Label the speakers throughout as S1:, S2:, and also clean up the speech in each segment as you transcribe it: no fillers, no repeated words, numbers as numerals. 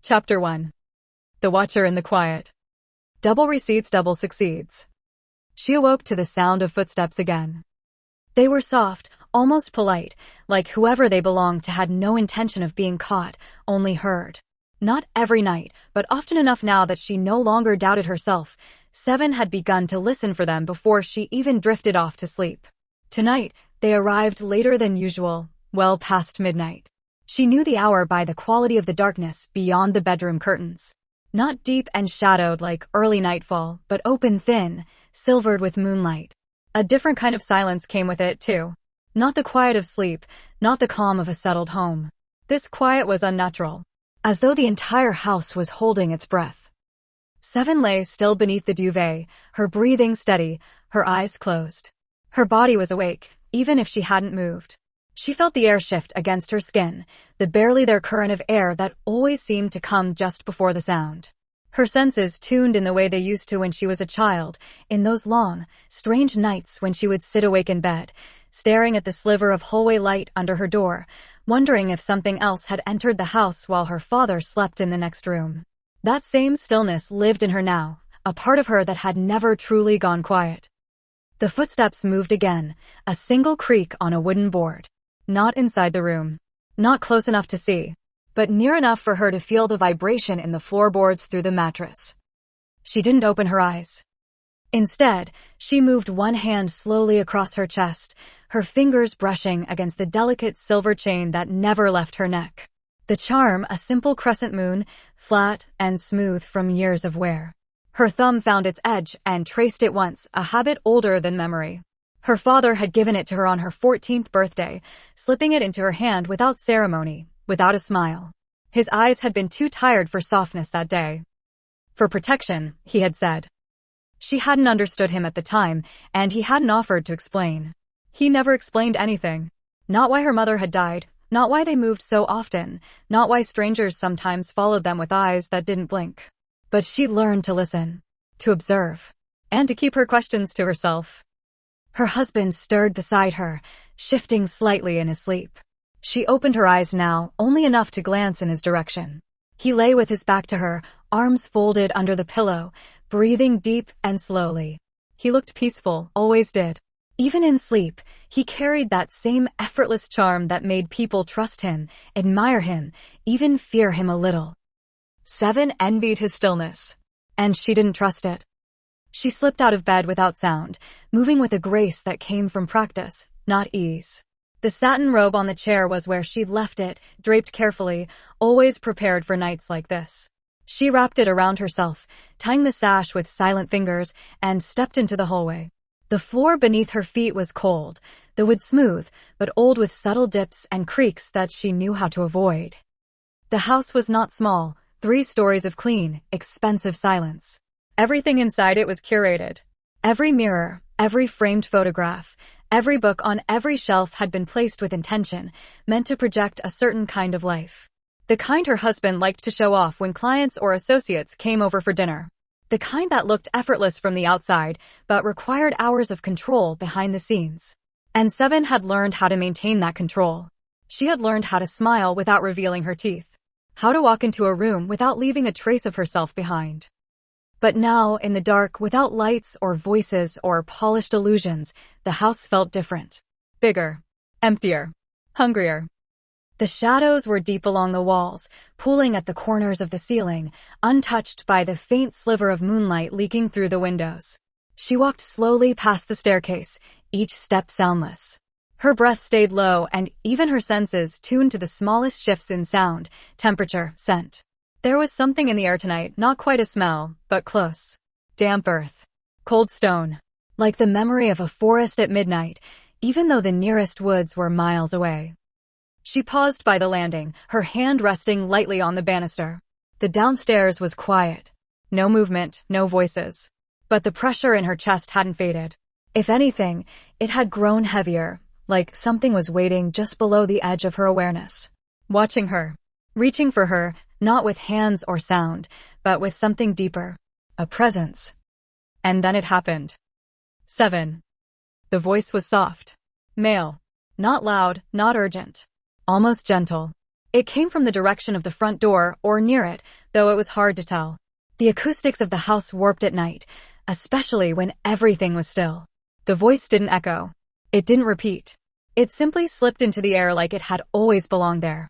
S1: Chapter 1. The Watcher in the Quiet. Double receipts, double succeeds. She awoke to the sound of footsteps again. They were soft, almost polite, like whoever they belonged to had no intention of being caught, only heard. Not every night, but often enough now that she no longer doubted herself. Seven had begun to listen for them before she even drifted off to sleep. Tonight, they arrived later than usual, well past midnight. She knew the hour by the quality of the darkness beyond the bedroom curtains. Not deep and shadowed like early nightfall, but open thin, silvered with moonlight. A different kind of silence came with it, too. Not the quiet of sleep, not the calm of a settled home. This quiet was unnatural, as though the entire house was holding its breath. Seven lay still beneath the duvet, her breathing steady, her eyes closed. Her body was awake, even if she hadn't moved. She felt the air shift against her skin, the barely there current of air that always seemed to come just before the sound. Her senses tuned in the way they used to when she was a child, in those long, strange nights when she would sit awake in bed, staring at the sliver of hallway light under her door, wondering if something else had entered the house while her father slept in the next room. That same stillness lived in her now, a part of her that had never truly gone quiet. The footsteps moved again, a single creak on a wooden board. Not inside the room. Not close enough to see, but near enough for her to feel the vibration in the floorboards through the mattress. She didn't open her eyes. Instead, she moved one hand slowly across her chest, her fingers brushing against the delicate silver chain that never left her neck. The charm, a simple crescent moon, flat and smooth from years of wear. Her thumb found its edge and traced it once, a habit older than memory. Her father had given it to her on her 14th birthday, slipping it into her hand without ceremony, without a smile. His eyes had been too tired for softness that day. For protection, he had said. She hadn't understood him at the time, and he hadn't offered to explain. He never explained anything. Not why her mother had died, not why they moved so often, not why strangers sometimes followed them with eyes that didn't blink. But she learned to listen, to observe, and to keep her questions to herself. Her husband stirred beside her, shifting slightly in his sleep. She opened her eyes now, only enough to glance in his direction. He lay with his back to her, arms folded under the pillow, breathing deep and slowly. He looked peaceful, always did. Even in sleep, he carried that same effortless charm that made people trust him, admire him, even fear him a little. Seven envied his stillness, and she didn't trust it. She slipped out of bed without sound, moving with a grace that came from practice, not ease. The satin robe on the chair was where she'd left it, draped carefully, always prepared for nights like this. She wrapped it around herself, tying the sash with silent fingers, and stepped into the hallway. The floor beneath her feet was cold, the wood smooth, but old with subtle dips and creaks that she knew how to avoid. The house was not small, 3 stories of clean, expensive silence. Everything inside it was curated. Every mirror, every framed photograph, every book on every shelf had been placed with intention, meant to project a certain kind of life. The kind her husband liked to show off when clients or associates came over for dinner. The kind that looked effortless from the outside, but required hours of control behind the scenes. And Seven had learned how to maintain that control. She had learned how to smile without revealing her teeth. How to walk into a room without leaving a trace of herself behind. But now, in the dark, without lights or voices or polished illusions, the house felt different. Bigger. Emptier. Hungrier. The shadows were deep along the walls, pooling at the corners of the ceiling, untouched by the faint sliver of moonlight leaking through the windows. She walked slowly past the staircase, each step soundless. Her breath stayed low and even her senses tuned to the smallest shifts in sound, temperature, scent. There was something in the air tonight, not quite a smell, but close. Damp earth. Cold stone. Like the memory of a forest at midnight, even though the nearest woods were miles away. She paused by the landing, her hand resting lightly on the banister. The downstairs was quiet. No movement, no voices. But the pressure in her chest hadn't faded. If anything, it had grown heavier, like something was waiting just below the edge of her awareness. Watching her. Reaching for her, not with hands or sound, but with something deeper. A presence. And then it happened. 7. The voice was soft. Male. Not loud, not urgent. Almost gentle. It came from the direction of the front door or near it, though it was hard to tell. The acoustics of the house warped at night, especially when everything was still. The voice didn't echo. It didn't repeat. It simply slipped into the air like it had always belonged there.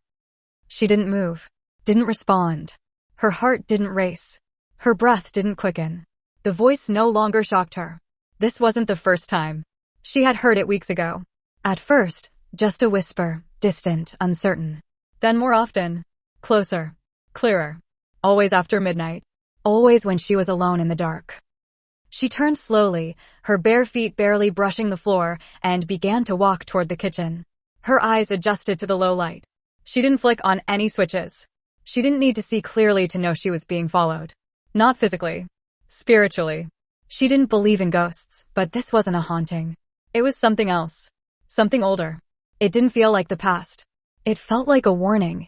S1: She didn't move, didn't respond. Her heart didn't race. Her breath didn't quicken. The voice no longer shocked her. This wasn't the first time. She had heard it weeks ago. At first, just a whisper, distant, uncertain. Then more often, closer, clearer. Always after midnight. Always when she was alone in the dark. She turned slowly, her bare feet barely brushing the floor, and began to walk toward the kitchen. Her eyes adjusted to the low light. She didn't flick on any switches. She didn't need to see clearly to know she was being followed. Not physically. Spiritually. She didn't believe in ghosts, but this wasn't a haunting. It was something else. Something older. It didn't feel like the past. It felt like a warning.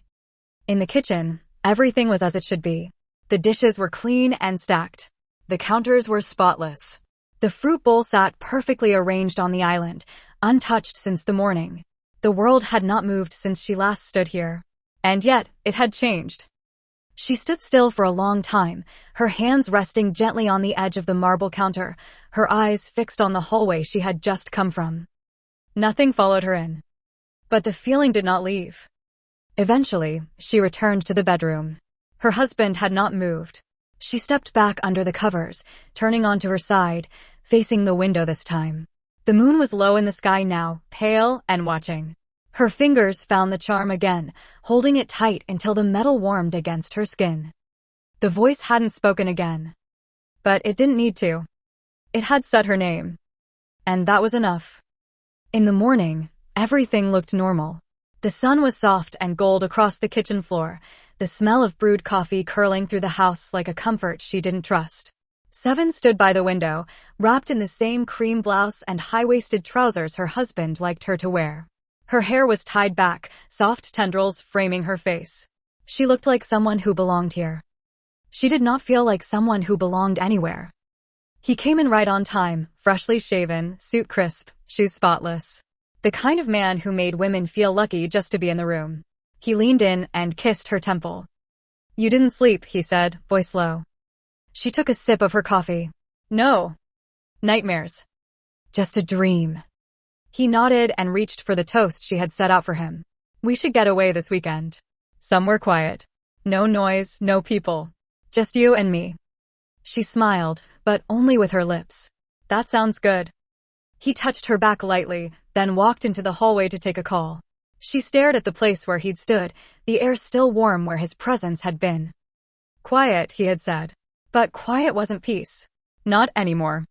S1: In the kitchen, everything was as it should be. The dishes were clean and stacked. The counters were spotless. The fruit bowl sat perfectly arranged on the island, untouched since the morning. The world had not moved since she last stood here. And yet, it had changed. She stood still for a long time, her hands resting gently on the edge of the marble counter, her eyes fixed on the hallway she had just come from. Nothing followed her in. But the feeling did not leave. Eventually, she returned to the bedroom. Her husband had not moved. She stepped back under the covers, turning onto her side, facing the window this time. The moon was low in the sky now, pale and watching. Her fingers found the charm again, holding it tight until the metal warmed against her skin. The voice hadn't spoken again. But it didn't need to. It had said her name. And that was enough. In the morning, everything looked normal. The sun was soft and gold across the kitchen floor, the smell of brewed coffee curling through the house like a comfort she didn't trust. Seven stood by the window, wrapped in the same cream blouse and high-waisted trousers her husband liked her to wear. Her hair was tied back, soft tendrils framing her face. She looked like someone who belonged here. She did not feel like someone who belonged anywhere. He came in right on time, freshly shaven, suit crisp, shoes spotless. The kind of man who made women feel lucky just to be in the room. He leaned in and kissed her temple. "You didn't sleep," he said, voice low. She took a sip of her coffee. "No. Nightmares. Just a dream." He nodded and reached for the toast she had set out for him. "We should get away this weekend. Somewhere quiet. No noise, no people. Just you and me." She smiled, but only with her lips. "That sounds good." He touched her back lightly, then walked into the hallway to take a call. She stared at the place where he'd stood, the air still warm where his presence had been. "Quiet," he had said. But quiet wasn't peace. Not anymore.